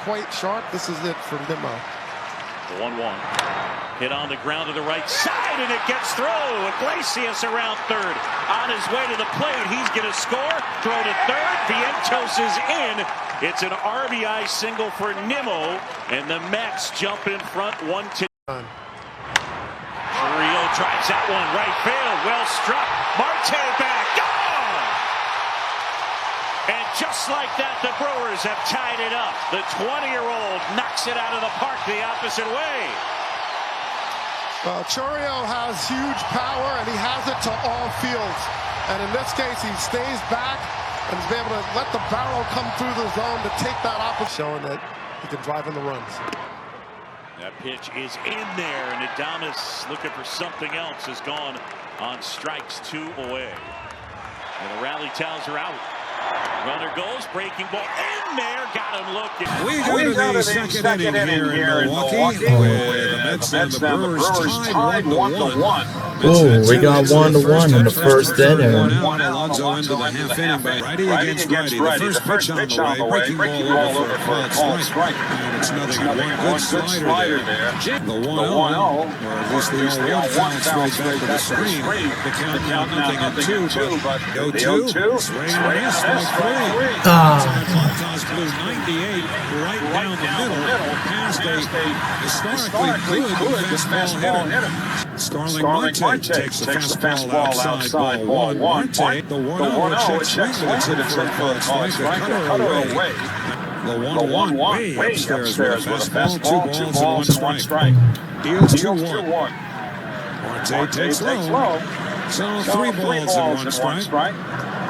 quite sharp. This is it for Nimmo. 1-1. Hit on the ground to the right side, and it gets through. Iglesias around third. On his way to the plate. He's going to score. Throw to third. Vientos is in. It's an RBI single for Nimmo, and the Mets jump in front 1-2. Rio tries that one. Right field. Well struck. Marte back. Gone! And just like that, the Brewers have tied it up. The 20-year-old knocks it out of the park the opposite way. Well, Chourio has huge power, and he has it to all fields. And in this case, he stays back and is able to let the barrel come through the zone to take that opposite, showing that he can drive in the runs. That pitch is in there, and Adames looking for something else has gone on strikes 2 away. And the rally towels are out. Runner goes, breaking ball in there, got him looking. We go to the second inning here in Milwaukee, where the Mets and the Brewers tied 1-1. Oh, we got 1-1 in the first inning. Alonso into the half inning by righty against righty. The first pitch on the way, breaking ball over for a called strike. And it's nothing but one good slider there. The 1-0, or at least the 0-1 foul straight back to the screen. The count now nothing at 2, but the 0-2, swing and a miss, strike 3. Montas blew 98 right down the middle, past a historically good fastball hitter. Starling Marte takes the fastball outside ball 1. Marte, the 1-0 check swing, it's hit for a called strike, a cutter away. The 1-1 way upstairs with a fastball, 2 balls and 1 strike. Deals 2-1. Marte takes low. So 3 balls and 1 strike.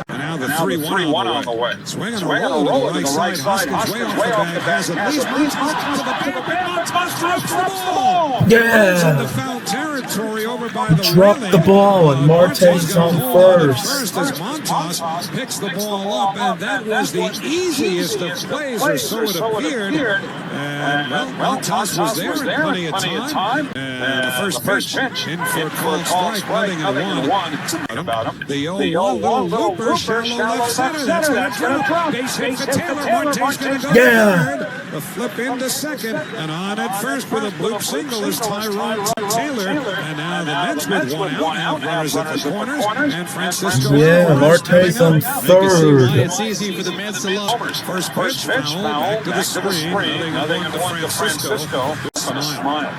And now the 3-1 on the way. Swinging a roll to the right side. Hoskins way off the bag. Has at least Montas to the bag. Montas drops the ball. Yeah. In the foul territory over by the Drop the ball, and Marte's on first. First as Montas picks the ball up, and that was the easiest of plays, or so it appeared. And well, Montas was there in plenty of time. And the first pitch in for a called strike, nothing in 1. The 0-1 little looper, shallow left center. That's going to drop. Base hit for Taylor. Marte's going to go third. The flip into second, and on at first with a bloop single is Tyrone Taylor. And now the Mets with 1 out. Runners at the corners, and Francisco. Yeah, Marte's on third. It's easy for the Mets to love. First pitch, foul, back to the screen. Nothing to Francisco. Smile.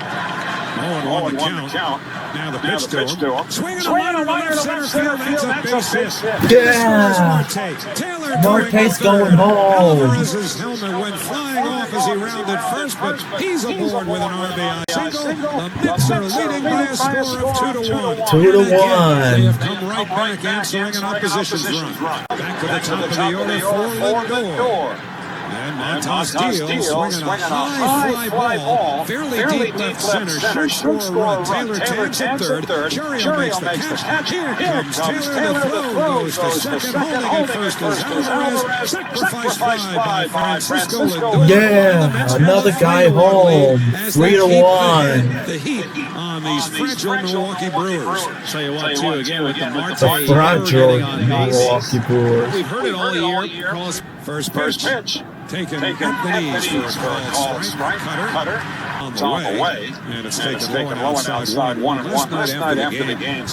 0-1 the count. Now the pitch to him. Swinging a line to left center field. That's a base hit. Yeah. Marte's going home. Alvarez's helmet went flying off as he rounded first, but he's aboard with an RBI single. The Mets are leading by a score of 2-1. 2-1. They have come right back, answering an opposition's run. Back to the top of the order for Lindor. And Montas deals, swinging a high fly ball, fairly deep left center, shoots for a run. Taylor tags at third. Chourio makes the catch. Here comes Taylor. The throw goes to second. Holding at first is Alvarez. Sacrifice fly by Francisco Lindor. Yeah, another guy home. 3-1. The heat on these fragile Milwaukee Brewers. Tell you what, too, again with the Marte. The fragile Milwaukee Brewers. We've heard it all year. First pitch. Taken at the knees for a called strike. Cutter on the way. And it's taken low and outside 1-1 last night after the game.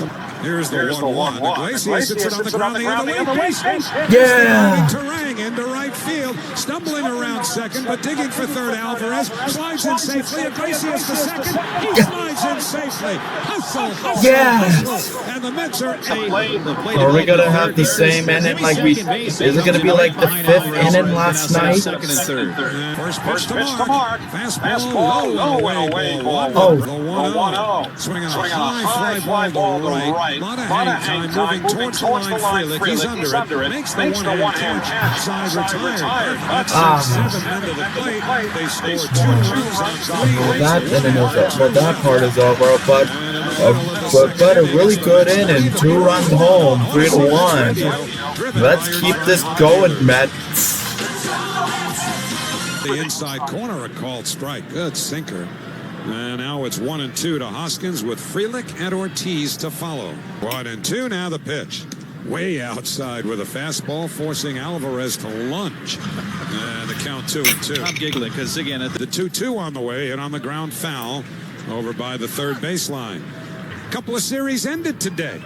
Here's the 1-1. Iglesias sits it on the ground the other way. Base hit. Yeah. Terang into right field. Stumbling around second, but digging for third. Alvarez slides in safely. Iglesias to second. He slides in safely. Hustle. Yes. And the Mets are Are we going to have the same inning like we... Is it going to be like the 5th inning last night? Second and third. First pitch to Mark. Fastball low and away. Oh. The 1-0. Swinging a high fly ball to the right. A lot of hang time moving towards the line. Freelick, he's under it. Makes the one-hand catch. Side retired. That's 7 men to the plate. They scored 2 runs on 3. Well, that part is over, but a really good inning. 2 runs home, 3-1. Let's keep this going, Mets. The inside corner, a called strike. Good sinker. And now it's 1-2 to Hoskins with Freelick and Ortiz to follow. 1-2, now the pitch. way outside with a fastball, forcing Alvarez to lunge. And the count 2-2. I'm giggling because, again, The 2-2 on the way, and on the ground foul over by the third baseline. Couple of series ended today.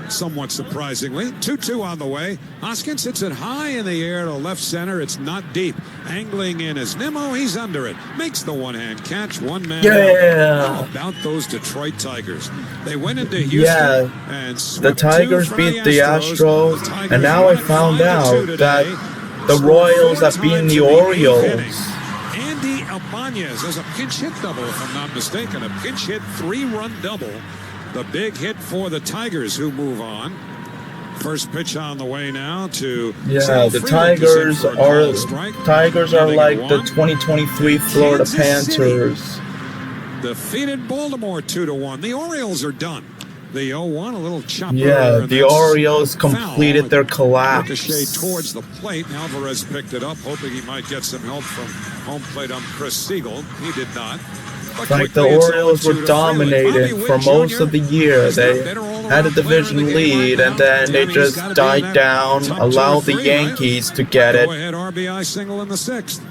Somewhat surprisingly. 2-2 on the way. Hoskins hits it high in the air to left center. It's not deep. Angling in is Nimmo. He's under it. Makes the one-hand catch. One man out. How about those Detroit Tigers? They went into Houston and the Tigers beat the Astros, and now I found out that the Royals have beaten the Orioles. Andy Ibanez has a pinch hit double, if I'm not mistaken. A pinch hit 3-run double. The big hit for the Tigers, who move on. First pitch on the way now to the Tigers are like the 2023 Florida Panthers. Defeated Baltimore 2-1. The Orioles are done. The 0-1, a little chopper. Yeah, the Orioles completed their collapse. Ricochet towards the plate. Alvarez picked it up, hoping he might get some help from home plate Chris Siegel. He did not. Like the Orioles were dominating for most of the year. They had a division lead, and then they just died down, allowed the Yankees to get it. Go-ahead RBI single in the 6th.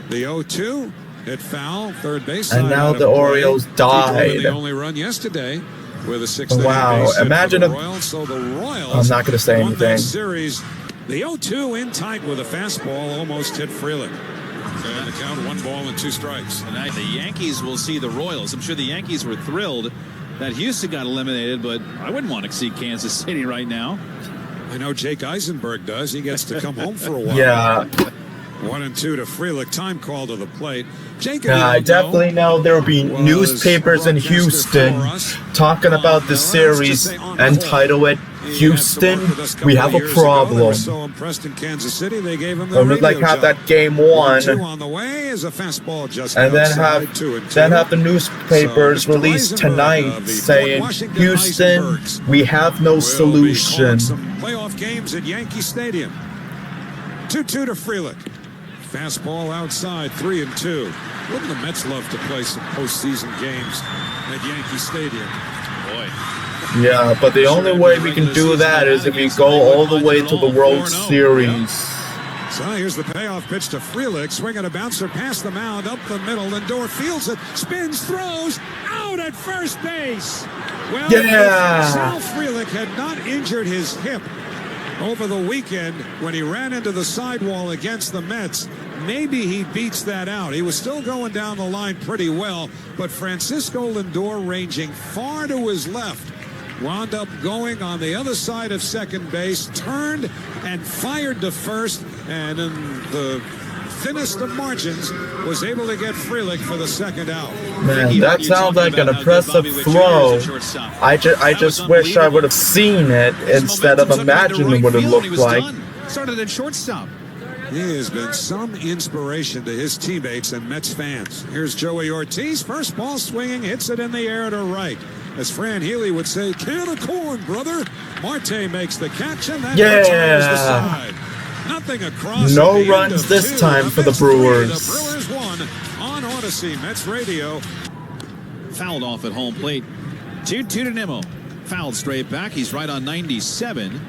The 0-2 hit foul, third base. And now the Orioles died. The only run yesterday with a 6th. Wow! Imagine if I'm not going to say anything. Series, the 0-2 in tight with a fastball, almost hit Frelick. And the count 1 ball and 2 strikes. Tonight, the Yankees will see the Royals. I'm sure the Yankees were thrilled that Houston got eliminated, but I wouldn't want to see Kansas City right now. I know Jake Eisenberg does. He gets to come home for a while. Yeah. 1-2 to Frelick. Time call to the plate. Jake, I definitely know there will be newspapers in Houston talking about the series and title it Houston, we have a problem. Or like have that game 1, and then have the newspapers release tonight saying, Houston, we have no solution. Playoff games at Yankee Stadium. 2-2 to Frelick. Fastball outside, 3-2. Wouldn't the Mets love to play some postseason games at Yankee Stadium? Boy. Yeah, but the only way we can do that is if we go all the way to the World Series. So here's the payoff pitch to Frelick. Swinging a bouncer past the mound, up the middle. Lindor fields it, spins, throws, out at first base. Well, Sal Frelick had not injured his hip over the weekend when he ran into the sidewall against the Mets, maybe he beats that out. He was still going down the line pretty well, but Francisco Lindor, ranging far to his left, wound up going on the other side of second base, turned and fired to first, and in the thinnest of margins was able to get Frelick for the second out. Man, that sounds like an impressive throw. I just wish I would have seen it instead of imagining what it looked like. Started at shortstop. He has been some inspiration to his teammates and Mets fans. Here's Joey Ortiz, first ball swinging, hits it in the air to right. As Fran Healy would say, can of corn, brother. Marte makes the catch, and that retires the side. Nothing across. No runs this time for the Brewers. The Brewers won on Odyssey Mets Radio. Fouled off at home plate. 2-2 to Nimmo. Fouled straight back. He's right on 97.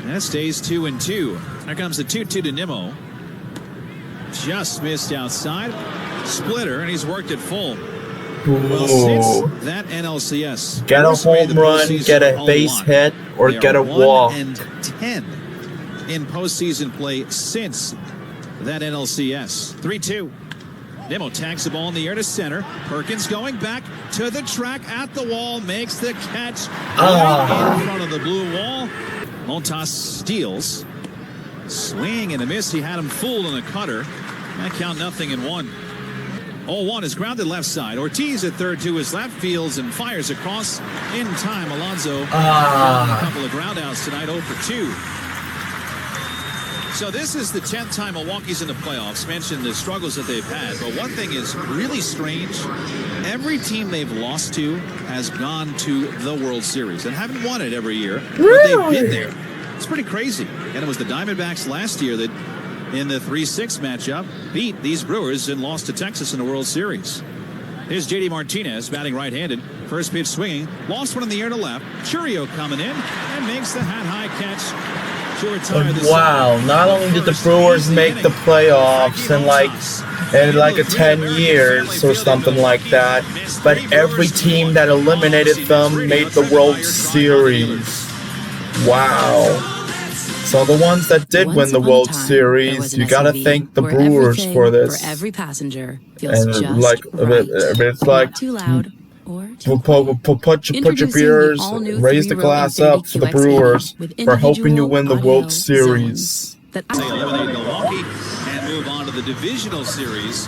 That stays 2-2. Here comes the 2-2 to Nimmo. Just missed outside. Splitter, and he's worked it full. Well, since that NLCS, get a home run, get a base hit, or get a walk. 1-10 in postseason play since that NLCS. 3-2. Nimmo tags the ball in the air to center. Perkins going back to the track at the wall, makes the catch right in front of the blue wall. Montas steals. Swing and a miss. He had him fooled in a cutter. That count 0-1. 0-1 is grounded left side. Ortiz at third to his left, fields and fires across in time. Alonso a couple of ground outs tonight, 0 for 2. So this is the 10th time Milwaukee's in the playoffs. Mentioned the struggles that they've had, but one thing is really strange. Every team they've lost to has gone to the World Series and haven't won it every year, but they've been there. It's pretty crazy. And it was the Diamondbacks last year that in the 3-6 matchup beat these Brewers and lost to Texas in the World Series. Here's J.D. Martinez batting right-handed. First pitch swinging. Lost one in the air to left. Churio coming in and makes the hat-high catch. Wow, not only did the Brewers make the playoffs in like a 10 years or something like that, but every team that eliminated them made the World Series. Wow. So the ones that did win the World Series, you gotta thank the Brewers for this. For every passenger And it's like too loud. put your beers, raise the glass up for the Brewers for helping you win the World Series. They eliminate Milwaukee and move on to the divisional series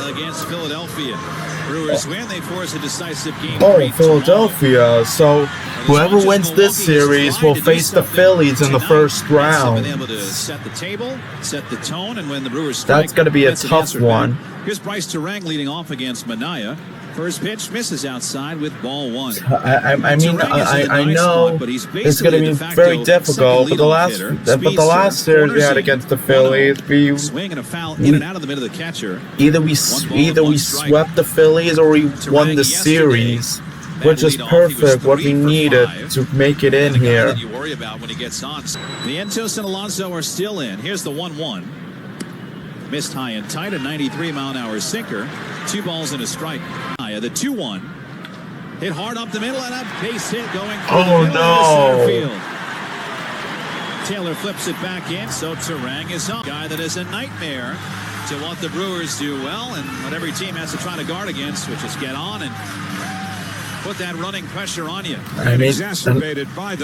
against Philadelphia. Brewers win, they force a decisive game. Oh, Philadelphia. So whoever wins this series will face the Phillies in the first round. Set the table, set the tone, and when the Brewers strike, that's going to be a tough one. Here's Bryce Terang leading off against Manaya. First pitch misses outside with ball one. I know it's going to be very difficult, but the last series we had against the Phillies, swing and a foul in and out of the middle of the catcher. Either we swept the Phillies or we won the series, which is perfect. What we needed to make it in here. You worry about when he gets on. The Entos and Alonso are still in. Here's the 1-1. Missed high and tight, a 93-mile-an-hour sinker. 2 balls and a strike. The 2-1. Hit hard up the middle and a base hit going through the middle of center field. Taylor flips it back in, so Terang is on. Guy that is a nightmare to what the Brewers do well and what every team has to try to guard against, which is get on and put that running pressure on you. I mean,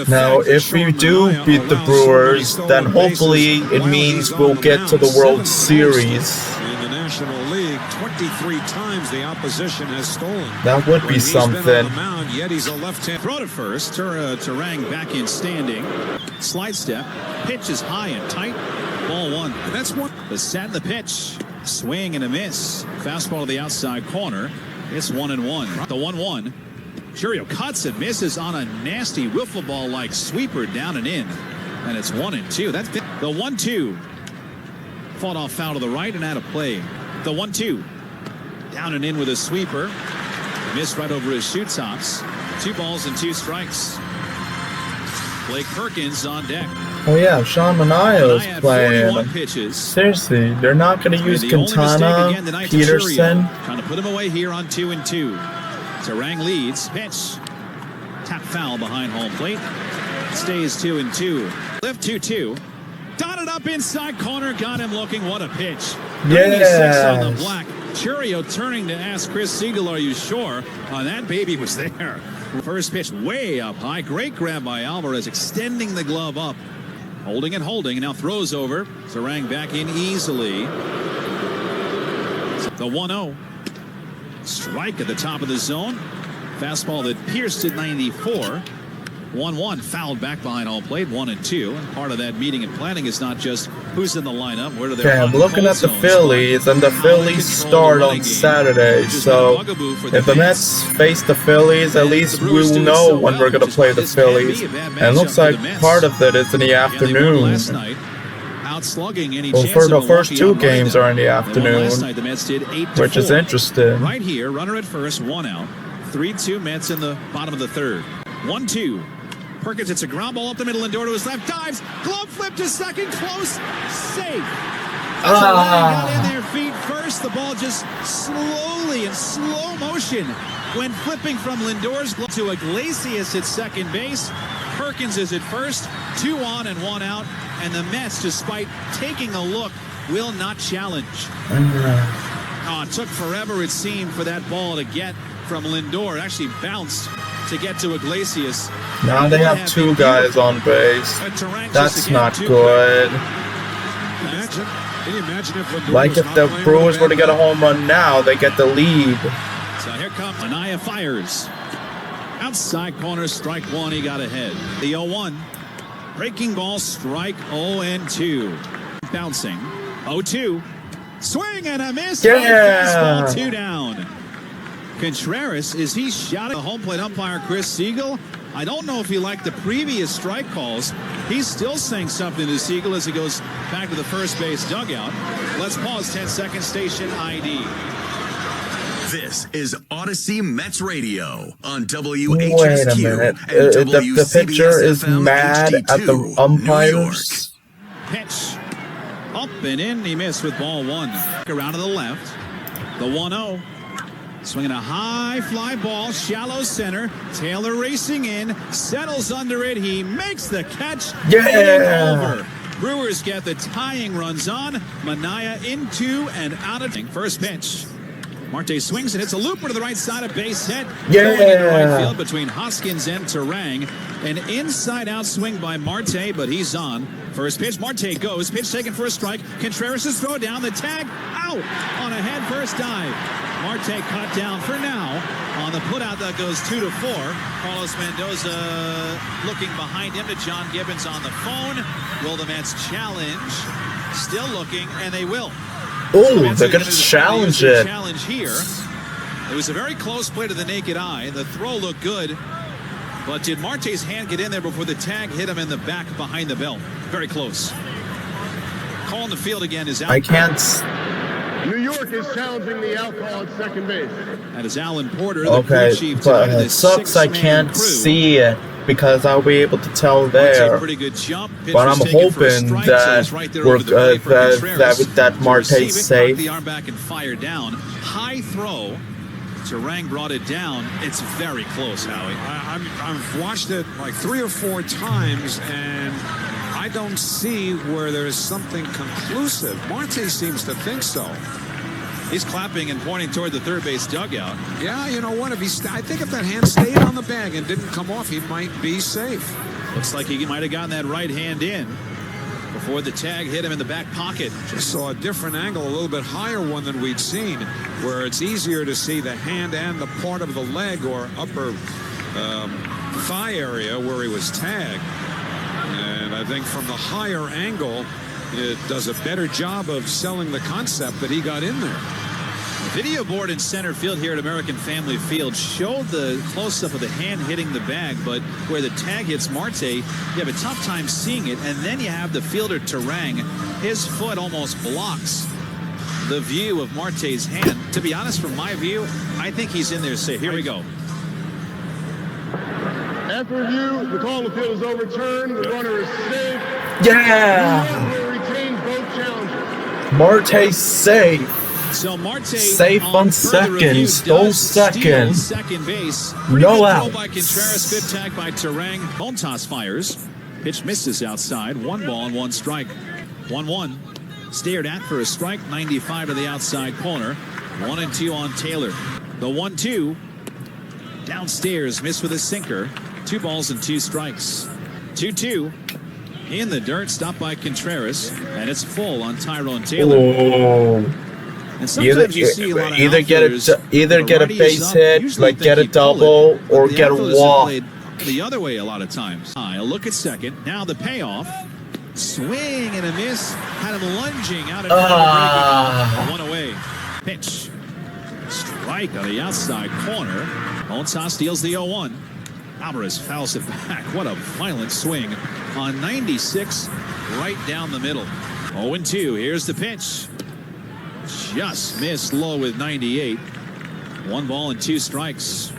now if we do beat the Brewers, then hopefully it means we'll get to the World Series. In the National League, 23 times the opposition has stolen. That would be something. Yet he's a left-hand throw to first. Terang back in standing. Slide step. Pitch is high and tight. Ball one. That's one. The set, the pitch. Swing and a miss. Fastball to the outside corner. It's 1-1. The 1-1. Churio cuts and misses on a nasty wiffle ball-like sweeper down and in. And it's 1-2. That's the 1-2. Fought off foul to the right and out of play. The 1-2. Down and in with a sweeper. Missed right over his shoe tops. 2 balls and 2 strikes. Blake Perkins on deck. Oh yeah, Sean Manaea is playing. Pitches. Seriously, they're not going to use Quintana, Peterson. Trying to put him away here on 2-2. Terang leads. Pitch. Tap foul behind home plate. Stays 2-2. Lift 2-2. Dotted up inside corner. Got him looking. What a pitch. 36 on the black. Churio turning to ask Chris Siegel, are you sure? That baby was there. First pitch way up high. Great grab by Alvarez, extending the glove up. Holding and holding. And now throws over. Terang back in easily. The 1-0. Strike at the top of the zone. Fastball that pierced at 94. 1-1 fouled back behind home plate. 1-2. And part of that meeting and planning is not just who's in the lineup, where do they. Okay, I'm looking at the Phillies, and the Phillies start on Saturday. So if the Mets face the Phillies, at least we will know when we're going to play the Phillies. And it looks like part of it is in the afternoon. Well, for the first 2 games are in the afternoon, which is interesting. Right here, runner at first, 1 out. 3-2 Mets in the bottom of the third. 1-2. Perkins hits a ground ball up the middle. Lindor to his left. Dives. Glove flip to second. Close. Safe. Got in their feet first. The ball just slowly in slow motion when flipping from Lindor's glove to Iglesias at second base. Perkins is at first. 2 on and 1 out. And the Mets, despite taking a look, will not challenge. It took forever, it seemed, for that ball to get from Lindor. It actually bounced to get to Iglesias. Now they have 2 guys on base. That's not good. Like if the Brewers were to get a home run now, they get the lead. So here comes Manaya, fires. Outside corner, strike 1, he got ahead. The 0-1. Breaking ball, strike 0-2. Bouncing. 0-2. Swing and a miss. Yeah. Fastball 2 down. Contreras, is he shot at the home plate umpire Chris Siegel? I don't know if he liked the previous strike calls. He's still saying something to Siegel as he goes back to the first base dugout. Let's pause 10 seconds. Station ID. This is Odyssey Mets Radio on Wait a WHSQ minute. and The pitcher is WCBS-FM mad at the HD2, umpires. Pitch. Up and in. He missed with ball one. Around to the left. The 1-0. Swinging a high fly ball. Shallow center. Taylor racing in. Settles under it. He makes the catch. Yeah. Over. Brewers get the tying runs on. Mania into and out of first pitch. Marte swings and hits a looper to the right side of base hit. Yeah. Going into right field between Hoskins and Terang. An inside-out swing by Marte, but he's on. First pitch, Marte goes. Pitch taken for a strike. Contreras' throw down. The tag out on a head-first dive. Marte cut down for now on the putout that goes 2-4. Carlos Mendoza looking behind him to John Gibbons on the phone. Will the Mets challenge? Still looking, and they will. Oh, they're going to challenge it. Challenge here. It was a very close play to the naked eye. The throw looked good, but did Marte's hand get in there before the tag hit him in the back behind the belt? Very close. Calling the field again is out. I can't. New York is challenging the out call at second base. That is Alan Porter, the Okay, crew chief but tonight, it sucks I can't see it because I'll be able to tell there. Pretty good jump. But I'm hoping that that Marte's safe. The arm back and fire down. High throw. Terang brought it down. It's very close, Howie. I've watched it like 3 or 4 times, and I don't see where there's something conclusive. Marte seems to think so. He's clapping and pointing toward the third base dugout. Yeah, you know what? I think if that hand stayed on the bag and didn't come off, he might be safe. Looks like he might have gotten that right hand in before the tag hit him in the back pocket. Just saw a different angle, a little bit higher one than we'd seen, where it's easier to see the hand and the part of the leg or upper thigh area where he was tagged. And I think from the higher angle, it does a better job of selling the concept that he got in there. The video board in center field here at American Family Field showed the close-up of the hand hitting the bag, but where the tag hits Marte, you have a tough time seeing it, and then you have the fielder Terang. His foot almost blocks the view of Marte's hand. To be honest, from my view, I think he's in there safe. Here we go. After review, the call on the field is overturned. The runner is safe. Yeah! New York will retain both challenges. Marte's safe. So Marte safe on second, stole second. Second base. No out. out. By Contreras, good tag by Terang. Montas fires. Pitch misses outside. 1 ball and 1 strike. 1-1. Stared at for a strike. 95 to the outside corner. 1-2 on Taylor. The 1-2. Downstairs, missed with a sinker. 2 balls and 2 strikes. 2-2. In the dirt, stopped by Contreras. And it's full on Tyrone Taylor. Oh. And sometimes you see a lot of either get a base hit, like get a double, or get a walk. The other way a lot of times. A look at second. Now the payoff. Swing and a miss. Had him lunging out in front of the 1 away. Pitch. Strike on the outside corner. Montas steals the 0-1. Alvarez fouls it back. What a violent swing on 96 right down the middle. 0-2. Here's the pitch. Just missed low with 98. 1 ball and 2 strikes.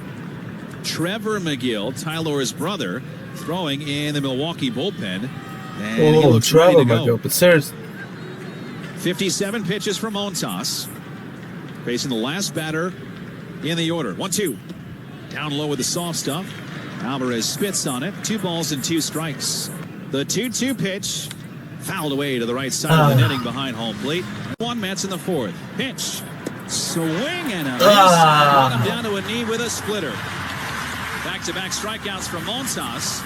Trevor McGill, Tyler's brother, throwing in the Milwaukee bullpen. And he looks Trevor ready to go. McGill, but seriously. 57 pitches from Montas. Facing the last batter in the order. 1-2. Down low with the soft stuff. Alvarez spits on it. 2 balls and 2 strikes. The 2-2 pitch. Fouled away to the right side of the netting behind home plate. 1 Mets in the 4th. Pitch. Swing and a miss. Brought him down to a knee with a splitter. Back-to-back strikeouts from Montas.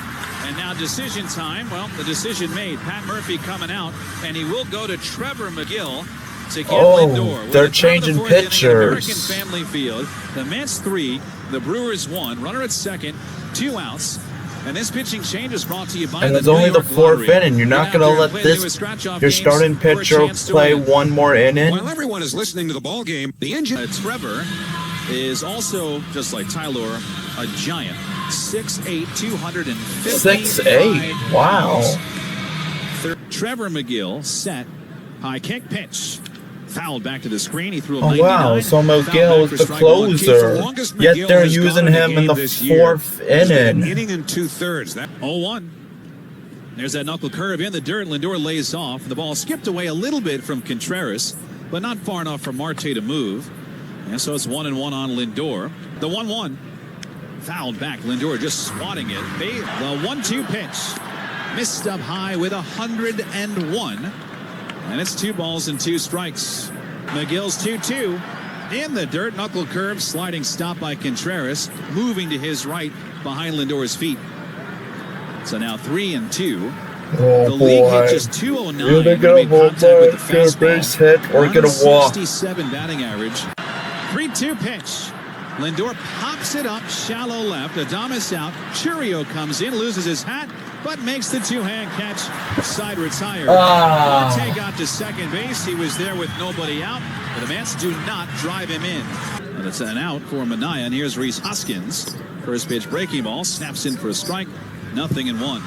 And now decision time. Well, the decision made. Pat Murphy coming out. And he will go to Trevor McGill to get Lindor. They're changing pitchers. American Family Field. The Mets 3. The Brewers 1. Runner at second. 2 outs. And this pitching change is brought to you by and it's only the 4th inning. You're not going to let your starting pitcher play 1 more inning. While everyone is listening to the ball game, the engine. Trevor is also, just like Tyler, a giant. 6'8", 250. 6'8", wow. Trevor McGill set. High kick pitch. Fouled back to the screen. He threw a Oh 99. wow, so McGill is the closer, yet they're using him in the 4th inning. Inning and 2/3. That 0-1. There's that knuckle curve in the dirt. Lindor lays off. The ball skipped away a little bit from Contreras, but not far enough for Marte to move. And so it's 1-1 on Lindor. The 1-1. Fouled back. Lindor just swatting it. The 1-2 pitch. Missed up high with 101. And it's 2 balls and 2 strikes. McGill's 2-2. In the dirt. Knuckle curve. Sliding stop by Contreras. Moving to his right behind Lindor's feet. So now 3-2. Oh the league boy. hit just 209. You're gonna go Contact with the get a base hit or get a walk. 67 batting average. 3-2 pitch. Lindor pops it up, shallow left. Adames out. Churio comes in, loses his hat, but makes the 2-hand catch. Side retired. Marte got to second base. He was there with nobody out, but the Mets do not drive him in. And it's an out for Manaea, and here's Rhys Hoskins. First pitch breaking ball, snaps in for a strike. 0-1.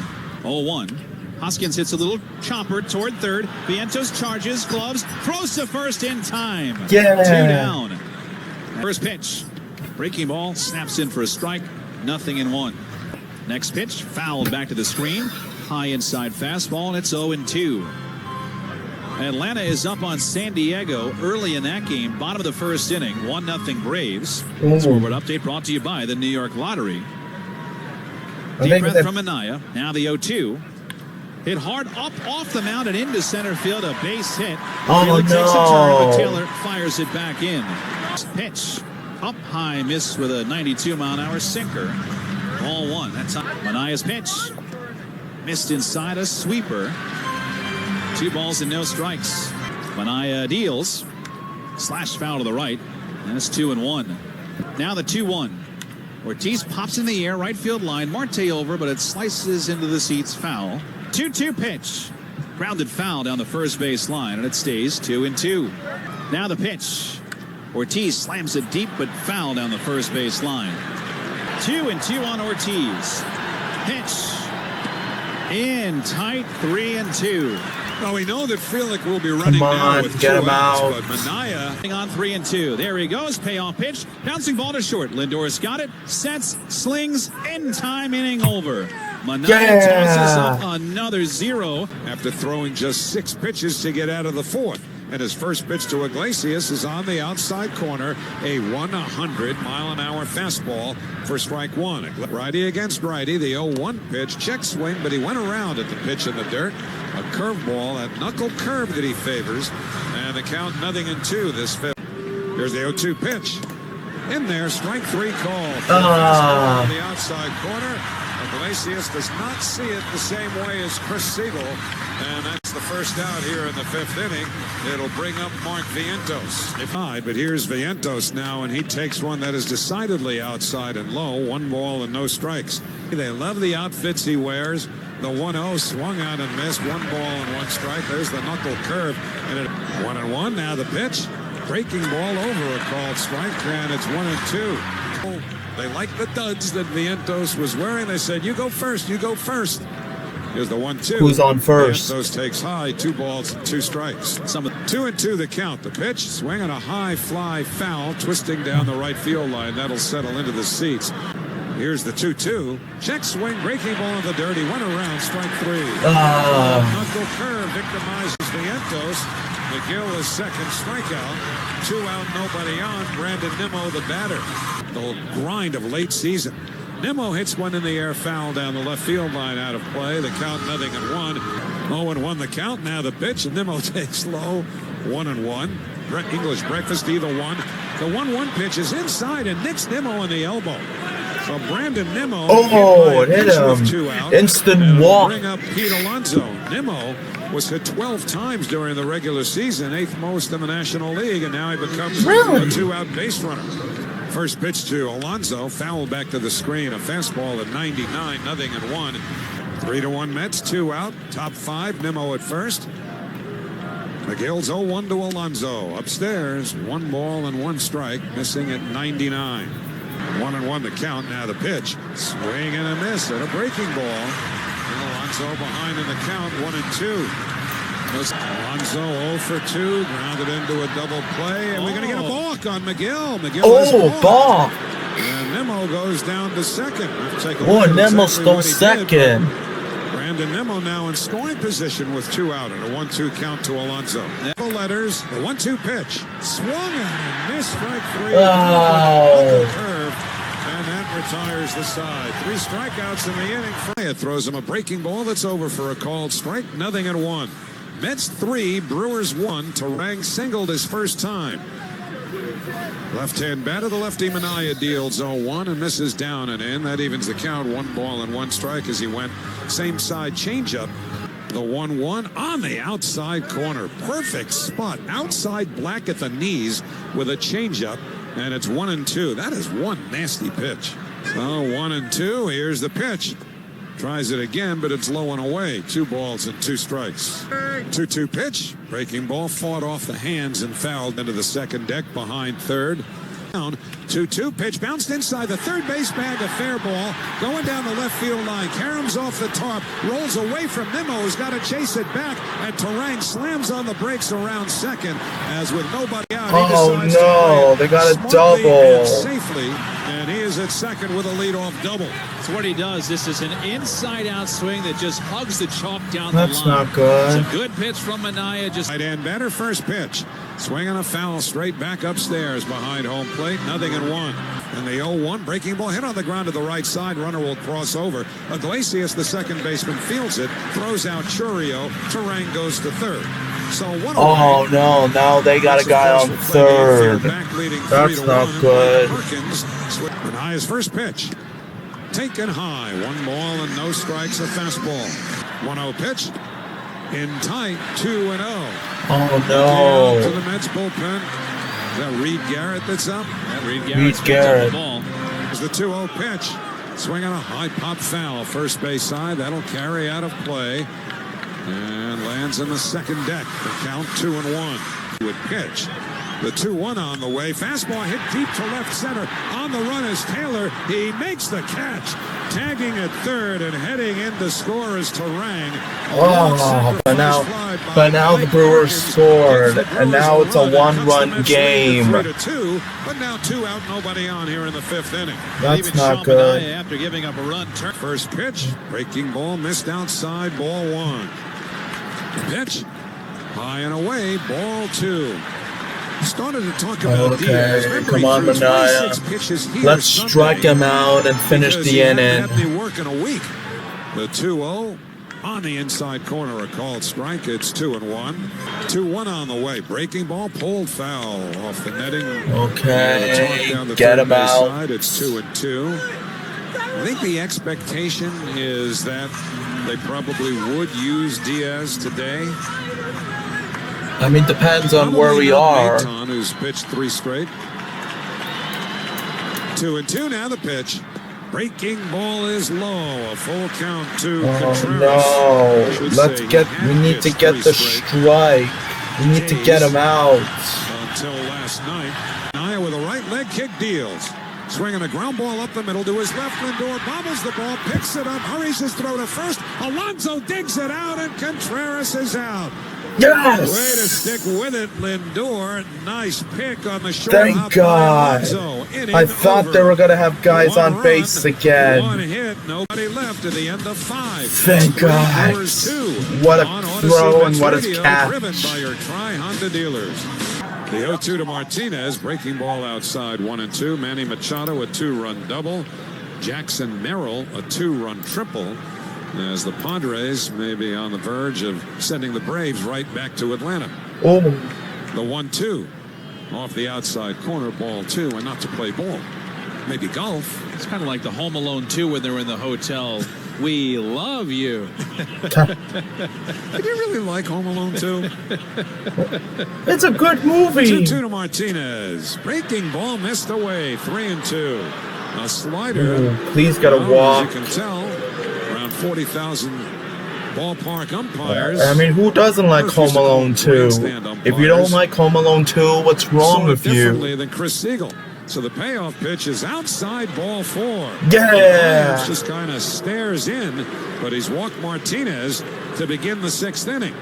0-1. Hoskins hits a little chopper toward third. Vientos charges, gloves, throws to first in time. Yeah. 2 down. First pitch. Breaking ball, snaps in for a strike. 0-1. Next pitch, fouled back to the screen. High inside fastball, and it's 0-2. Atlanta is up on San Diego early in that game. Bottom of the first inning, 1-0 Braves. Scoreboard update brought to you by the New York Lottery. Deep breath from Manaea. Now the 0-2. Hit hard up off the mound and into center field. A base hit. Oh, takes a turn, but no. Taylor fires it back in. Pitch. Up high, miss with a 92-mile-an-hour sinker. Ball 1. That's Manaea's pitch. Missed inside, a sweeper. 2 balls and no strikes. Manaea deals. Slash foul to the right. And it's 2-1. Now the 2-1. Ortiz pops in the air, right field line. Marte over, but it slices into the seats, foul. 2-2 pitch. Grounded foul down the first base line, and it stays 2-2. Now the pitch. Ortiz slams it deep, but foul down the first base line. 2-2 on Ortiz. Pitch. In tight, 3-2. Well, we know that Frelick will be running Come now on, with get 2 him outs, out. but Manaea On 3-2. There he goes. Payoff pitch. Bouncing ball to short. Lindor's got it. Sets, slings, in time, inning over. Manaea tosses up another 0. after throwing just 6 pitches to get out of the 4th. And his first pitch to Iglesias is on the outside corner, a 100-mile-an-hour fastball for strike 1. Righty against righty, the 0-1 pitch, check swing, but he went around at the pitch in the dirt. A curveball, that knuckle curve that he favors, and the count 0-2 this 5th. Here's the 0-2 pitch. In there, strike 3 call. On the outside corner. Iglesias does not see it the same way as Chris Siegel, and that's the first out here in the 5th inning. It'll bring up Mark Vientos. But here's Vientos now, and he takes one that is decidedly outside and low. 1 ball and no strikes. They love the outfits he wears. The 1-0 swung out and missed. 1 ball and 1 strike. There's the knuckle curve, and it 1-1. Now the pitch, breaking ball over a called strike, and it's 1-2. They like the duds that Vientos was wearing. They said, "You go first. You go first." Here's the 1-2. Who's on first? Vientos takes high. 2 balls and 2 strikes. 2-2 the count. The pitch, swinging a high fly foul, twisting down the right field line. That'll settle into the seats. Here's the 2-2. Check swing, breaking ball in the dirt. He went around, strike 3. Knuckle curve victimizes Vientos. McGill is second strikeout. 2 out, nobody on. Brandon Nimmo, the batter. The grind of late season. Nimmo hits one in the air, foul down the left field line, out of play. The count 0-1. 0-1 the count. Now the pitch, and Nimmo takes low. 1-1. English breakfast, either one. The 1-1 pitch is inside and nicks Nimmo in the elbow. So Brandon Nimmo. It hit him. 2 out. Instant walk. Bring up Pete Alonso. Nimmo was hit 12 times during the regular season, 8th most in the National League, and now he becomes a 2-out base runner. First pitch to Alonso, foul back to the screen, a fastball at 99, 0-1. 3-1 Mets, 2 out, top 5, Nimmo at first. McGill's 0-1 to Alonso. Upstairs, 1 ball and 1 strike, missing at 99. 1-1 the count. Now the pitch, swing and a miss, and a breaking ball. And Alonso behind in the count, 1-2. Alonso 0 for 2, grounded into a double play, and we're going to get a balk on McGill. Balk. And Nimmo goes down to second. Nimmo stole second. Brandon Nimmo now in scoring position with 2 out and a 1-2 count to Alonso. The letters, the 1-2 pitch. Swung and missed, strike 3. Curve, and that retires the side. 3 strikeouts in the inning. Fryett throws him a breaking ball that's over for a called strike. 0-1. Mets 3, Brewers 1. Terang singled his first time. Left-hand batter, the lefty Minaya deals 0-1 and misses down and in. That evens the count. 1 ball and 1 strike as he went same side changeup. The 1-1 on the outside corner. Perfect spot. Outside black at the knees with a changeup. And it's 1-2. That is one nasty pitch. So 1-2. Here's the pitch. Tries it again, but it's low and away. 2 balls and 2 strikes. 2-2 pitch. Breaking ball fought off the hands and fouled into the second deck behind third. 2-2 pitch bounced inside the third base bag, a fair ball going down the left field line. Karam's off the top, rolls away from Nimmo, who's got to chase it back, and Terang slams on the brakes around second as with nobody out. Oh no, they got a double safely, and he is at second with a leadoff double. So what he does, this is an inside-out swing that just hugs the chalk down the line. That's not good. It's a good pitch from Minaya. Just right-hand batter, first pitch. Swinging a foul straight back upstairs behind home plate. 0-1. And the 0-1 breaking ball hit on the ground to the right side. Runner will cross over. Iglesias, the second baseman, fields it. Throws out Churio. Terang goes to third. So one. Oh no! Now they got a guy on third. That's not good. Manaya's first pitch. Taken high. 1 ball and no strikes. A fastball. 1-0 pitch. In tight. 2-0. Oh no! To the Mets bullpen. Is that Reed Garrett that's up? Reed Garrett. It's the 2-0 pitch. Swinging a high pop foul. First base side. That'll carry out of play. And lands in the second deck. The count 2-1. Would pitch. The 2-1 on the way. Fastball hit deep to left center. On the run is Taylor. He makes the catch. Tagging at third and heading in to score is Terang. Oh, but now the Brewers scored, and now it's a 1-run game. 3-2, but now 2 out, nobody on here in the 5th inning. That's not good. After giving up a run, First pitch, breaking ball, missed outside, ball 1. Pitch, high and away, ball 2. Started to talk about Diaz. Come on, Minaya. Let's strike him out and finish the inning. Work in a week. The 2-0 on the inside corner, a called strike. It's 2-1. 2-1 on the way. Breaking ball, pulled foul off the netting. Okay, get him out. Side. It's 2-2. I think the expectation is that they probably would use Diaz today. I mean, depends on where we are. Who's pitched 3 straight. 2-2 now the pitch. Breaking ball is low. A full count to Contreras. No. We need to get the strike. We need to get him out. Until last night. Naya with a right leg kick deals. Swinging a ground ball up the middle to his left. Lindor bobbles the ball, picks it up, hurries his throw to first. Alonso digs it out, and Contreras is out. Yes! Way to stick with it, Lindor. Nice pick on the short. Thank God. I thought they were going to have guys on base again. 1 hit, nobody left at the end of 5. Thank God. What a throw and what a catch. Driven by your Tri-Honda dealers. The 0-2 to Martinez. Breaking ball outside 1-2. Manny Machado a 2-run double. Jackson Merrill a 2-run triple. As the Padres may be on the verge of sending the Braves right back to Atlanta. Oh. The 1-2 off the outside corner, ball 2, and not to play ball. Maybe golf. It's kind of like the Home Alone 2 when they're in the hotel. We love you. Did you really like Home Alone 2? It's a good movie. 2-2 to Martinez. Breaking ball missed away. 3-2. A slider. Please get a walk. As you can tell, around 40,000 ballpark umpires. I mean, who doesn't like Home Alone 2? If you don't like Home Alone 2, what's wrong with you? Differently than Chris Siegel. So the payoff pitch is outside ball 4. Yeah. Just kind of stares in, but he's walked Martinez to begin the 6th inning.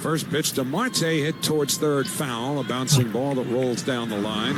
First pitch to Marte, hit towards third, foul. A bouncing ball that rolls down the line.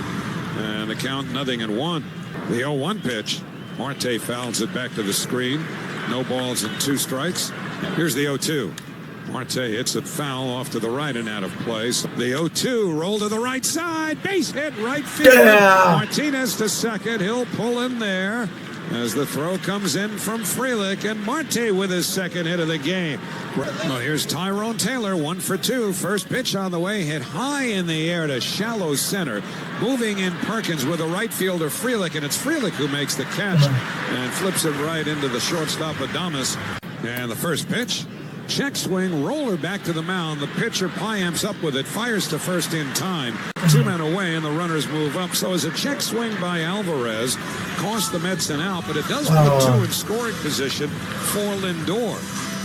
And the count 0-1. The 0-1 pitch. Marte fouls it back to the screen. No balls and 2 strikes. Here's the 0-2. Marte hits it foul off to the right and out of place. The 0-2 roll to the right side. Base hit right field. Yeah. Martinez to second. He'll pull in there as the throw comes in from Frelick, and Marte with his second hit of the game. Well, here's Tyrone Taylor, 1 for 2. First pitch on the way, hit high in the air to shallow center. Moving in Perkins with a right fielder, Frelick, and it's Frelick who makes the catch and flips it right into the shortstop, Adames. And the first pitch, check swing, roller back to the mound. The pitcher Piamps up with it, fires to first in time. 2 men away, and the runners move up. So as a check swing by Alvarez cost the Mets an out, but it does put 2 in scoring position for Lindor.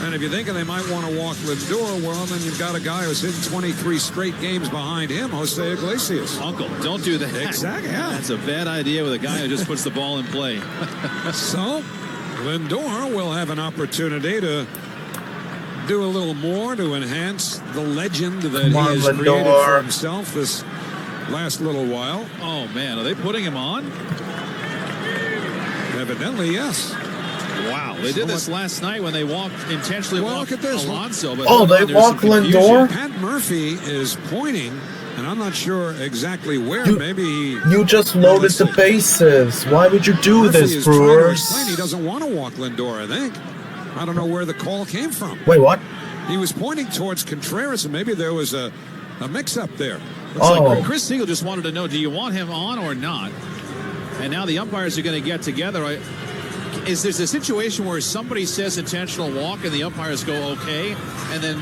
And if you're thinking they might want to walk Lindor, well, then you've got a guy who's hitting 23 straight games behind him, Jose Iglesias. Uncle, don't do that. Exactly. Yeah. That's a bad idea with a guy who just puts the ball in play. So Lindor will have an opportunity to do a little more to enhance the legend that he has created for himself this last little while. Oh, man. Are they putting him on? Evidently, yes. Wow. They did this last night when they intentionally walked look at this. Alonso. But they walk Lindor? Pat Murphy is pointing, and I'm not sure exactly where. Maybe you just loaded the bases. Why would you do this, Brewers? He doesn't want to walk Lindor, I think. I don't know where the call came from. Wait, what? He was pointing towards Contreras, and maybe there was a mix-up there. Like Chris Siegel just wanted to know, do you want him on or not? And now the umpires are going to get together. Is there a situation where somebody says intentional walk and the umpires go okay, and then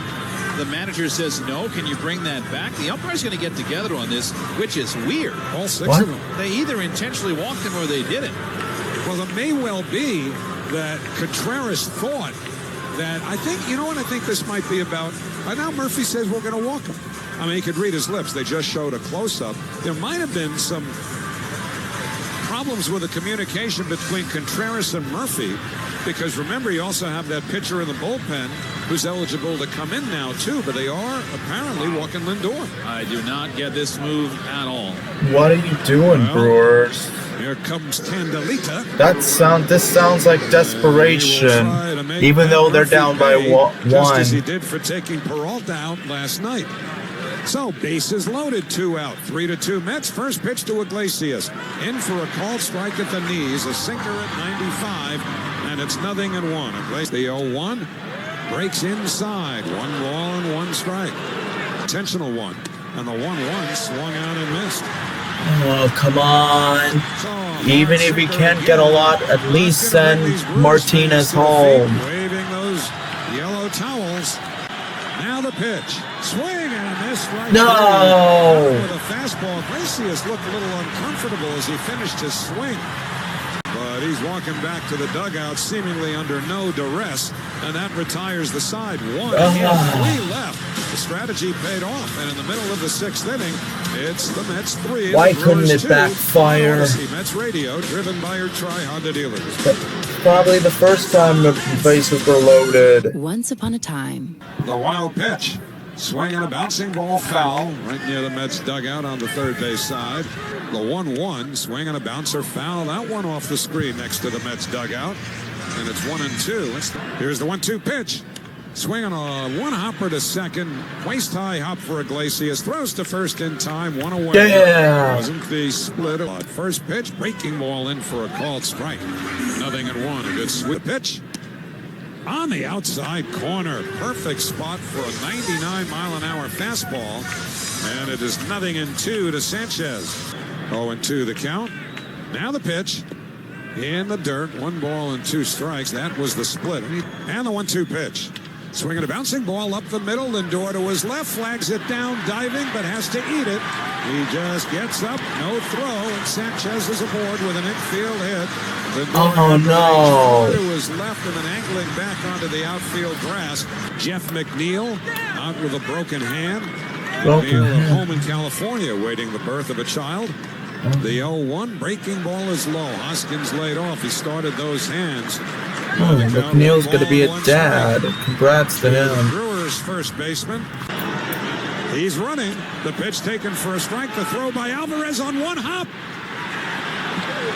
the manager says no? Can you bring that back? The umpires are going to get together on this, which is weird. All 6 of them. They either intentionally walked him or they didn't. Well, it may well be that Contreras thought that, I think this might be about. Now Murphy says we're going to walk him. I mean, he could read his lips. They just showed a close-up. There might have been some problems with the communication between Contreras and Murphy, because remember, you also have that pitcher in the bullpen who's eligible to come in now too, but they are apparently walking Lindor. I do not get this move at all. What are you doing, Brewers? Here comes Candelita. This sounds like desperation, even though they're down by 1. Just as he did for taking Peralta out last night. So, bases loaded, 2 out, 3-2 Mets. First pitch to Iglesias. In for a called strike at the knees, a sinker at 95, and it's 0-1. Iglesias, the 0-1, breaks inside. 1 ball and 1 strike. Intentional one, and the 1-1 swung out and missed. Oh, come on. Even if he can't get a lot, at least send Martinez home. Waving those yellow towels. Now the pitch. Swing and a miss right there. With a fastball. Iglesias looked a little uncomfortable as he finished his swing. But he's walking back to the dugout seemingly under no duress, and that retires the side. 1 in, 3 left. The strategy paid off, and in the middle of the 6th inning, it's the Mets 3. Why couldn't it backfire? Mets Radio, driven by your Tri-Honda dealers. Probably the first time the bases were loaded. Once upon a time. The wild pitch. Swing and a bouncing ball foul right near the Mets dugout on the third base side. The 1-1, swing and a bouncer foul. That one off the screen next to the Mets dugout. And it's 1-2. Here's the 1-2 pitch. Swing on a 1-hopper to second. Waist-high hop for Iglesias. Throws to first in time. 1 away. Yeah. Wasn't the split. First pitch. Breaking ball in for a called strike. 0-1. A good sweep pitch. On the outside corner. Perfect spot for a 99-mile-an-hour fastball. And it is 0-2 to Sanchez. 0-2 the count. Now the pitch. In the dirt. 1 ball and 2 strikes. That was the split. And the 1-2 pitch. Swinging a bouncing ball up the middle. Lindor to his left. Flags it down. Diving, but has to eat it. He just gets up. No throw. And Sanchez is aboard with an infield hit. Oh, no. To his left and then angling back onto the outfield grass. Jeff McNeil out with a broken hand. McNeil at home in California waiting the birth of a child. The 0-1 breaking ball is low. Hoskins laid off. He started those hands. McNeil's going to be a dad. Congrats to him. Brewers first baseman. He's running. The pitch taken for a strike. The throw by Alvarez on one hop.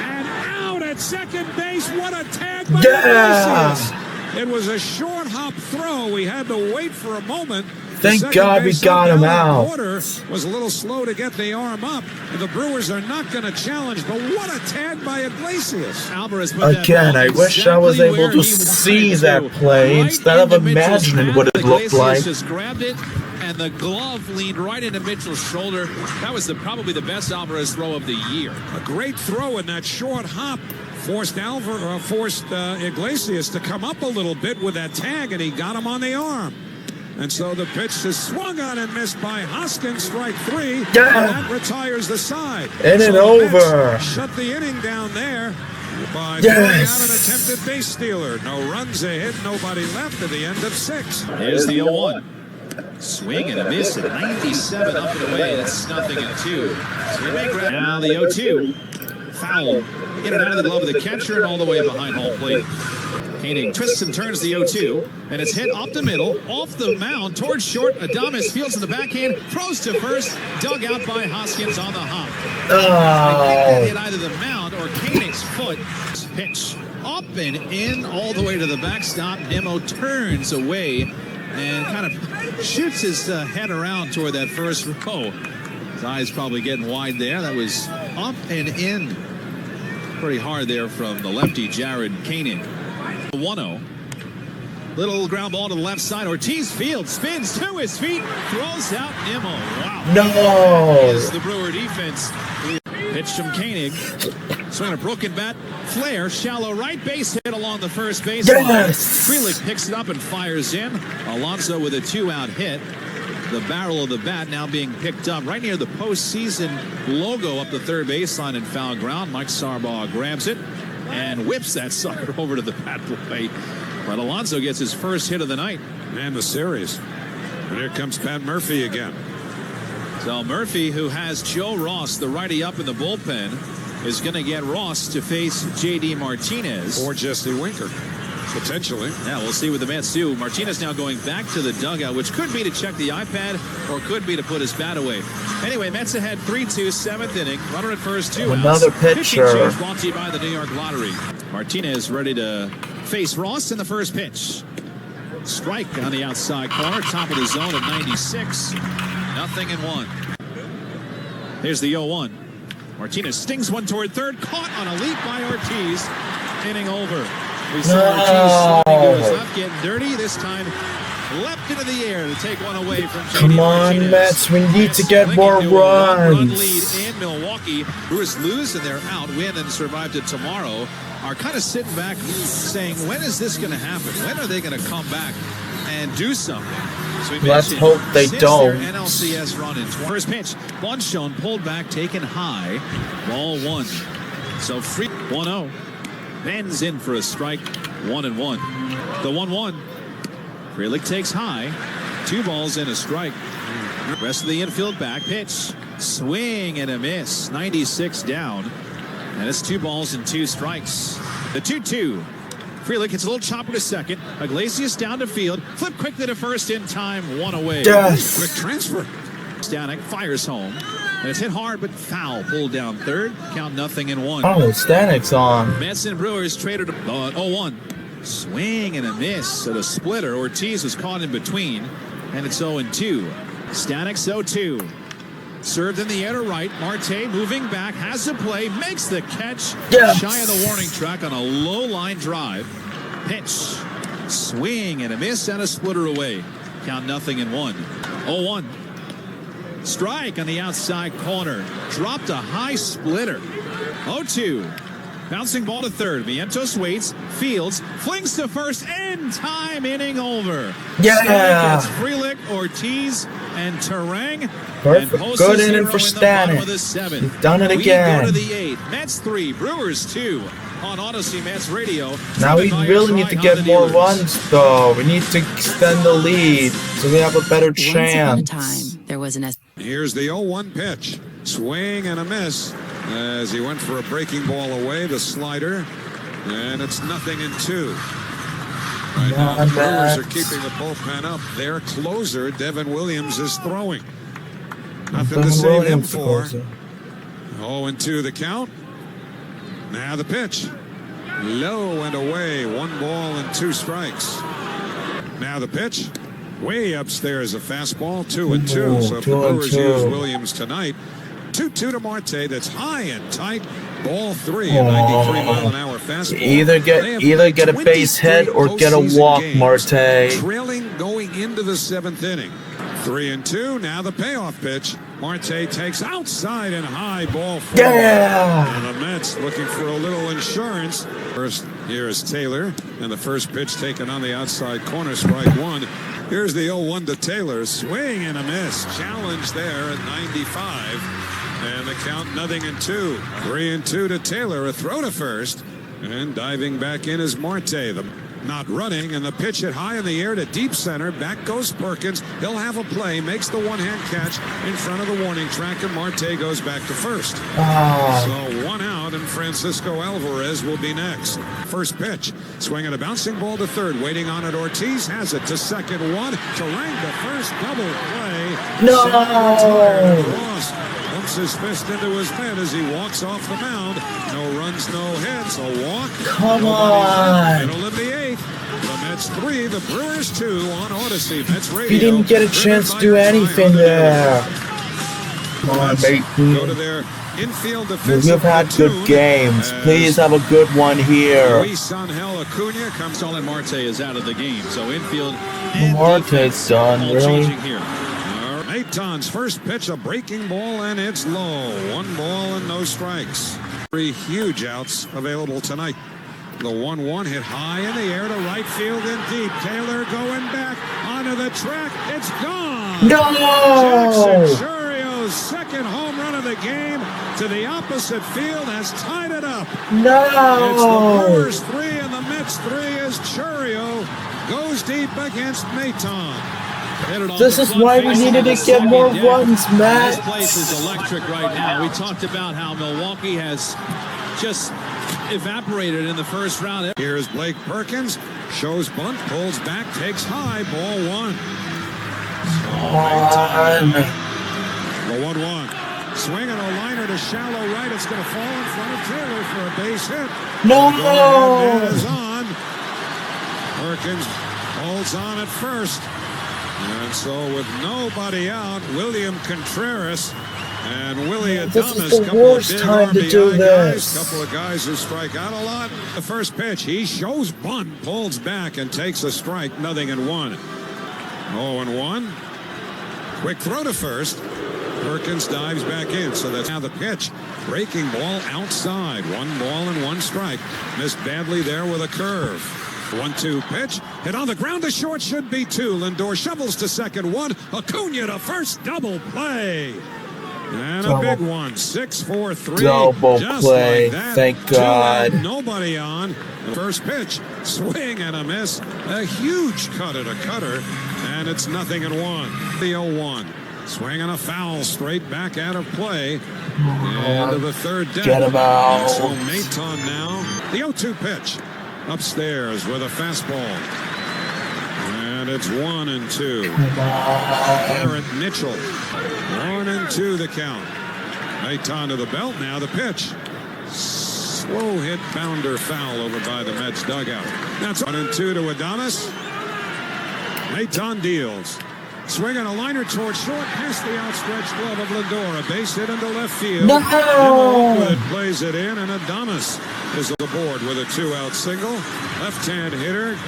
And out at second base. What a tag by Iglesias. It was a short hop throw. We had to wait for a moment. Thank God we got him out. Was a little slow to get the arm up. And the Brewers are not going to challenge, but what a tag by Iglesias. Alvarez Again, I wish I was able to see that play instead of imagining what it looked like. Just grabbed it, and the glove leaned right into Mitchell's shoulder. That was probably the best Alvarez throw of the year. A great throw in that short hop. Forced Iglesias to come up a little bit with that tag, and he got him on the arm. And so the pitch is swung on and missed by Hoskins, strike 3. And that retires the side. And so over. Shut the inning down there by throwing out an attempted base stealer. No runs, a hit, nobody left at the end of 6. Here's the 0-1. Swing and a miss at 97 up and away. That's nothing in 2. So now the 0-2. Foul. In and out of the glove of the catcher and all the way behind home plate. Koenig twists and turns the 0-2, and it's hit up the middle, off the mound, towards short. Adames fields in the backhand, throws to first, dug out by Hoskins on the hop. That hit either the mound or Koenig's foot. Pitch up and in, all the way to the backstop. Nimmo turns away and kind of shoots his head around toward that first row. His eyes probably getting wide there. That was up and in. Pretty hard there from the lefty, Jared Koenig. 1-0. Little ground ball to the left side. Ortiz fields, spins to his feet, throws out Nimmo. Wow. No. Is the Brewer defense. Pitch from Koenig. Swing a broken bat. Flare, shallow right base hit along the first base line. Frelick picks it up and fires in. Alonso with a 2-out hit. The barrel of the bat now being picked up right near the postseason logo up the third baseline in foul ground. Mike Sarbaugh grabs it and whips that sucker over to the bat plate. But Alonso gets his first hit of the night. And the series. And here comes Pat Murphy again. So Murphy, who has Joe Ross, the righty, up in the bullpen, is going to get Ross to face J.D. Martinez. Or Jesse Winker, potentially. Yeah, we'll see what the Mets do. Martinez now going back to the dugout, which could be to check the iPad or could be to put his bat away. Anyway, Mets ahead 3-2, 7th inning. Runner at first, 2 outs. Another pitcher. Brought to you by the New York Lottery. Martinez ready to face Ross in the first pitch. Strike on the outside corner, top of the zone at 96. 0-1. Here's the 0-1. Martinez stings one toward third, caught on a leap by Ortiz. Inning over. We saw Ortiz sliding to his left, getting dirty. This time, leapt into the air to take one away from J.D. Come Martinez. on, Mets. We need to get more Run runs. lead in Milwaukee. Brewers lose and they're out. Win and survive to tomorrow. Are kind of sitting back saying, when is this going to happen? When are they going to come back and do something? So Let's hope they don't. Their NLCS run in first pitch. Bonchon pulled back, taken high. Ball 1. So free 1-0. Ben's in for a strike. 1-1. The 1-1. Frelick takes high. 2 balls and a strike. Rest of the infield back pitch. Swing and a miss. 96 down. And it's 2 balls and 2 strikes. The 2-2. Frelick hits a little chopper to second. Iglesias down to field. Flip quickly to first in time. 1 away. Yes. Quick transfer. Stanek fires home. And it's hit hard, but foul. Pulled down third. Count 0-1. Oh, Stanek's on. Mets and Brewers traded 0-1. Swing and a miss. So the splitter. Ortiz was caught in between. And it's 0-2. Stanek's 0-2. Served in the air to right. Marte moving back, has the play, makes the catch. Yes. Shy of the warning track on a low line drive. Pitch. Swing and a miss and a splitter away. Count 0-1. 0-1. Strike on the outside corner. Dropped a high splitter. 0-2. Bouncing ball to third. Vientos waits, fields, flings to first, in time, inning over. Yeah. It's Frelick, Ortiz, and Terang. Perfect. Good inning for Stanek. He's done it again. We go to the 8th. Mets 3, Brewers 2 on Odyssey Mets Radio. Now we really need to get more runs, though. We need to extend the lead so we have a better chance. Once upon a time, there was an Here's the 0-1 pitch. Swing and a miss as he went for a breaking ball away, the slider. And it's 0-2. Right now, the Brewers are keeping the bullpen up. Their closer, Devin Williams, is throwing. Nothing to save him for. 0-2 the count. Now the pitch. Low and away. 1 ball and 2 strikes. Now the pitch. Way upstairs, a fastball. 2-2. So if the Brewers use Williams tonight, 2-2 to Marte. That's high and tight. Ball 3, a 93-mile-an-hour fastball. Either get a base hit or get a walk, Marte. Trailing going into the 7th inning. 3-2. Now the payoff pitch. Marte takes outside and high, ball 4. Yeah! And the Mets looking for a little insurance. First, here is Taylor, and the first pitch taken on the outside corner, strike 1. Here's the 0-1 to Taylor. Swing and a miss. Challenge there at 95. And the count 0-2. 3-2 to Taylor. A throw to first. And diving back in is Marte. Not running, and the pitch hit high in the air to deep center. Back goes Perkins. He'll have a play. Makes the one-hand catch in front of the warning track, and Marte goes back to first. So 1 out, and Francisco Alvarez will be next. First pitch. Swinging a bouncing ball to third. Waiting on it. Ortiz has it to second. 1 to rank the first double play. No! Pumps his fist into his head as he walks off the mound. No runs, no hits. A walk. Come on. Middle of the 8th. The Mets 3, the Brewers 2 on Odyssey. Mets Radio. He didn't get a chance to do anything there. Come on, matey. Go to their infield defense. We've had good games. Please have a good one here. Luis Angel Acuna comes on, and Marte is out of the game. So infield. Marte's done, really? Here. Maton's first pitch, a breaking ball, and it's low. 1 ball and no strikes. 3 huge outs available tonight. The 1-1 hit high in the air to right field and deep. Taylor going back onto the track. It's gone. No! Jackson Churrio's second home run of the game to the opposite field has tied it up. No! It's the Brewers 3 and the Mets 3 as Churrio goes deep against Maton. This is why we needed to get more runs, Matt. This place is electric right now. We talked about how Milwaukee has just evaporated in the first round. Here's Blake Perkins. Shows bunt, pulls back, takes high, ball 1. The 1-1. Swinging a liner to shallow right. It's going to fall in front of Taylor for a base hit. No! Is on. Perkins holds on at first. And so with nobody out, William Contreras and Willie Adames. This is the worst time to do this. Couple of guys who strike out a lot. The first pitch, he shows bunt, pulls back and takes a strike. 0-1. 0-1. Quick throw to first. Perkins dives back in. So that's now the pitch. Breaking ball outside. 1 ball and 1 strike. Missed badly there with a curve. 1-2 pitch. Hit on the ground to short, should be 2. Lindor shovels to second. 1. Acuna to first. Double play. And a big one. 6-4-3. Double play. Like that. Thank God. Nobody on. The first pitch. Swing and a miss. A huge cut at a cutter. And it's 0-1. The 0-1. Swing and a foul straight back out of play. Into the third deck. Get him out. So Maton now. The 0-2 pitch. Upstairs with a fastball. And it's 1-2. Garrett Mitchell. 1-2 the count. Maton to the belt now. The pitch. Slow hit bounder foul over by the Mets dugout. That's 1-2 to Adames. Maton deals. Swinging a liner toward short, past the outstretched glove of Lindor. A base hit into left field. No! It plays it in, and Adames is aboard with a 2-out single. Left-hand hitter,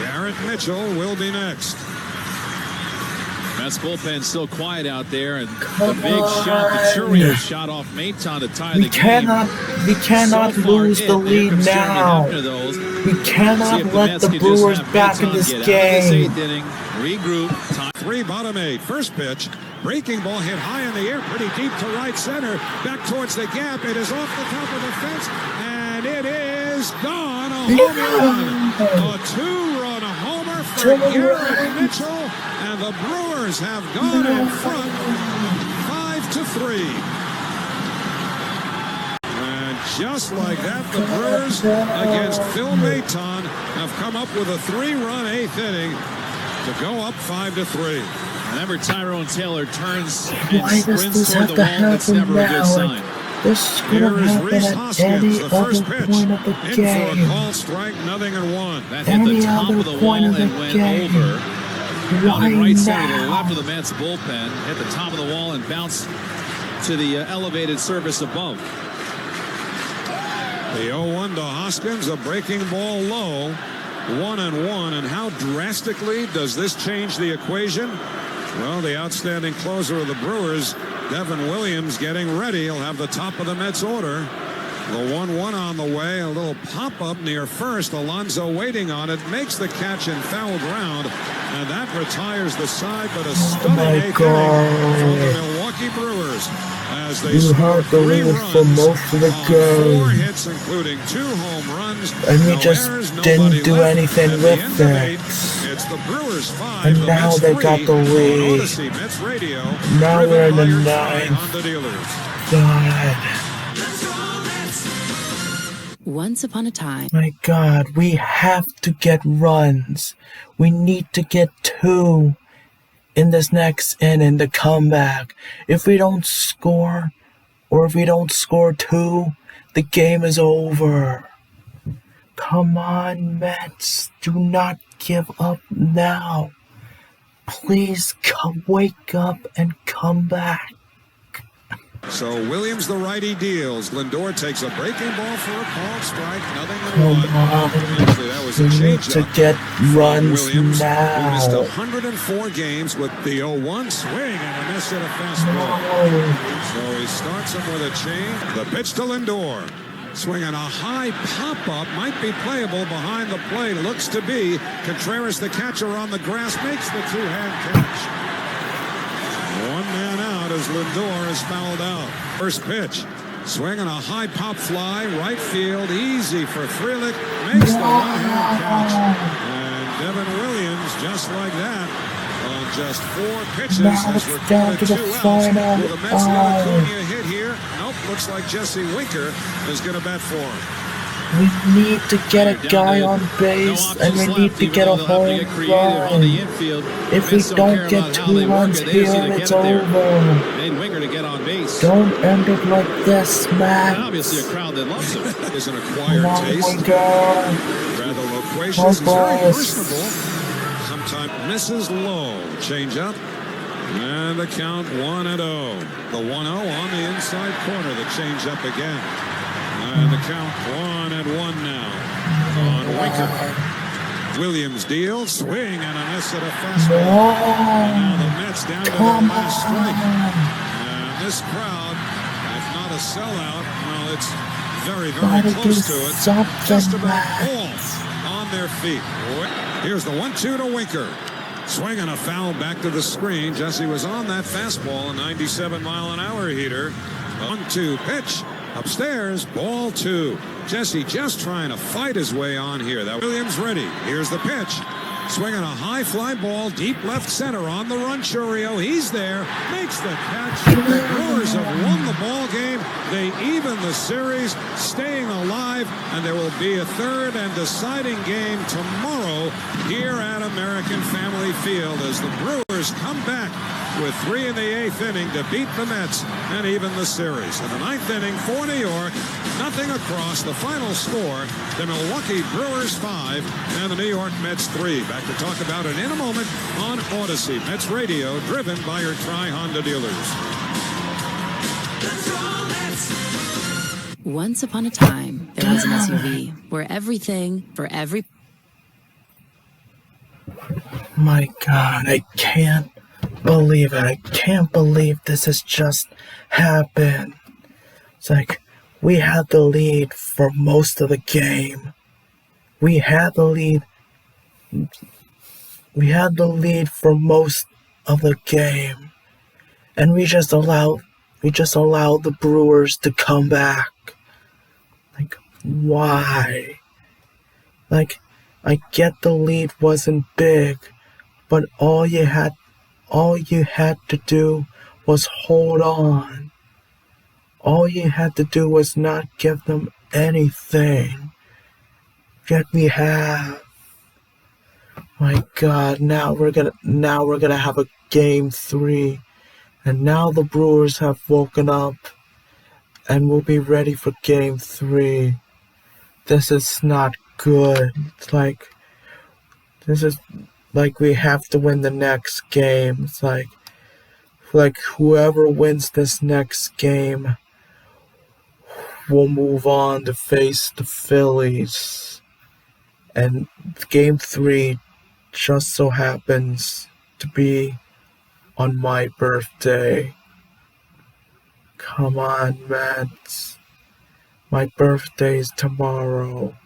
Garrett Mitchell, will be next. Mets bullpen still quiet out there, and the big shot, the Churrio shot off Maton to tie the game. We cannot lose the lead now. We cannot let the Brewers back in this game. Regroup. Time. 3, bottom 8. First pitch. Breaking ball hit high in the air, pretty deep to right center. Back towards the gap. It is off the top of the fence, and it is gone. A home run. A 2-run homer for Garrett Mitchell, and the Brewers have gone in front 5-3. And just like that, the Brewers against Phil Maton have come up with a 3-run 8th inning to go up 5-3. Remember, Tyrone Taylor turns and Why does sprints this toward have the to wall. It's happen never a good now? sign. This could Here have is happened Rhys at Hoskins, any the other first pitch. point of the In for a game. call strike, 0-1. That hit the Any top other of the point wall of the and went game. over. Out Why in right center to the now? left of the Mets bullpen. Hit the top of the wall and bounced to the elevated surface above. The 0-1 to Hoskins, a breaking ball low. 1-1. And how drastically does this change the equation? Well, the outstanding closer of the Brewers, Devin Williams, getting ready. He'll have the top of the Mets order. The 1-1 on the way. A little pop-up near first. Alonso waiting on it. Makes the catch in foul ground. And that retires the side. But a stunning eighth inning for the Milwaukee Brewers. As they You score had the 3 lead runs for most of the on game. 4 hits, including 2 home runs. And you No just errors, didn't nobody do left. anything At the with end of 8, it. it's the Brewers 5. And the now Mets they 3 got the on lead. Odyssey Mets Radio. Now driven we're in by the your ninth. Honda dealers. God. Once upon a time. My God, we have to get runs. We need to get 2 in this next inning to come back. If we don't score, or if we don't score 2, the game is over. Come on, Mets. Do not give up now. Please wake up and come back. So Williams, the righty, deals. Lindor takes a breaking ball for a called strike. 0-1. Come on. Actually, that was a We need changeup. to get runs Williams, who missed now. 104 games with the 0-1 swing and a miss at a fastball. No. So he starts him with a change. The pitch to Lindor. Swinging a high pop-up. Might be playable behind the plate. Looks to be. Contreras, the catcher on the grass, makes the two-hand catch. 1 man out as Lindor is fouled out. First pitch. Swinging a high pop fly. Right field. Easy for Frelick. Makes the one-hand catch. And Devin Williams, just like that, on just 4 pitches, Now has it's down recorded to the 2 outs. final. Will the Mets get Acuna hit here? Nope. Looks like Jesse Winker is going to bat for him. We need to get a guy on base, and we need to get a home run. If we don't get 2 runs here, it's over. Winger to get on base. Don't end it like this, And obviously Matt. a crowd that loves him. Is an Come acquired on, taste. Winker. Rather loquacious. He's very Help us. personable. Sometimes misses low. Change up. And the count 1-0. The 1-0 on the inside corner. The change up again. And the count 1-1 now on Winker. Williams deals, swing and a miss at a fastball. And now the Mets down to their Come last strike. on. And this crowd, if not a sellout, well, it's very, Gotta very do close to it. something, Just about Matt. all on their feet. Here's the 1-2 to Winker. Swing and a foul back to the screen. Jesse was on that fastball, a 97-mile-an-hour heater. 1-2 pitch. Upstairs, ball 2. Jesse just trying to fight his way on here. That Williams ready. Here's the pitch. Swinging a high fly ball, deep left center on the run. Chourio, he's there, makes the catch. The Brewers have won the ball game. They even the series, staying alive, and there will be a third and deciding game tomorrow here at American Family Field as the Brewers come back with 3 in the 8th inning to beat the Mets and even the series. In the 9th inning for New York, nothing across. The final score, the Milwaukee Brewers 5 and the New York Mets 3. Back to talk about it in a moment on Odyssey Mets Radio, driven by your Tri-Honda dealers. Once upon a time, there was an SUV where everything for every... My God, I can't believe it. I can't believe this has just happened. It's like we had the lead for most of the game. We had the lead for most of the game. And we just allowed the Brewers to come back. Like, why? Like, I get the lead wasn't big, but all you had to do was hold on. All you had to do was not give them anything. Yet we have. My God, now we're gonna have a Game 3. And now the Brewers have woken up and will be ready for Game 3. This is not good. It's like, this is like we have to win the next game. It's like whoever wins this next game will move on to face the Phillies. And Game 3 just so happens to be on my birthday. Come on, Mets. My birthday's tomorrow.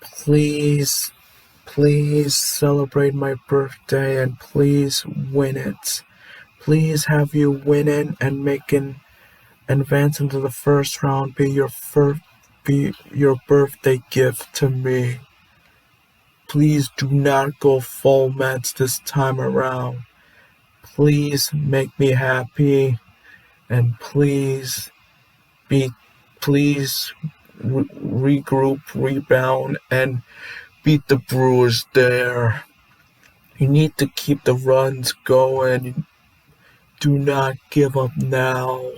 Please celebrate my birthday and please win it. Please have you win it and make an advance into the first round be your birthday gift to me. Please do not go full Mets this time around. Please make me happy and please regroup, rebound, and beat the Brewers there. You need to keep the runs going. Do not give up now.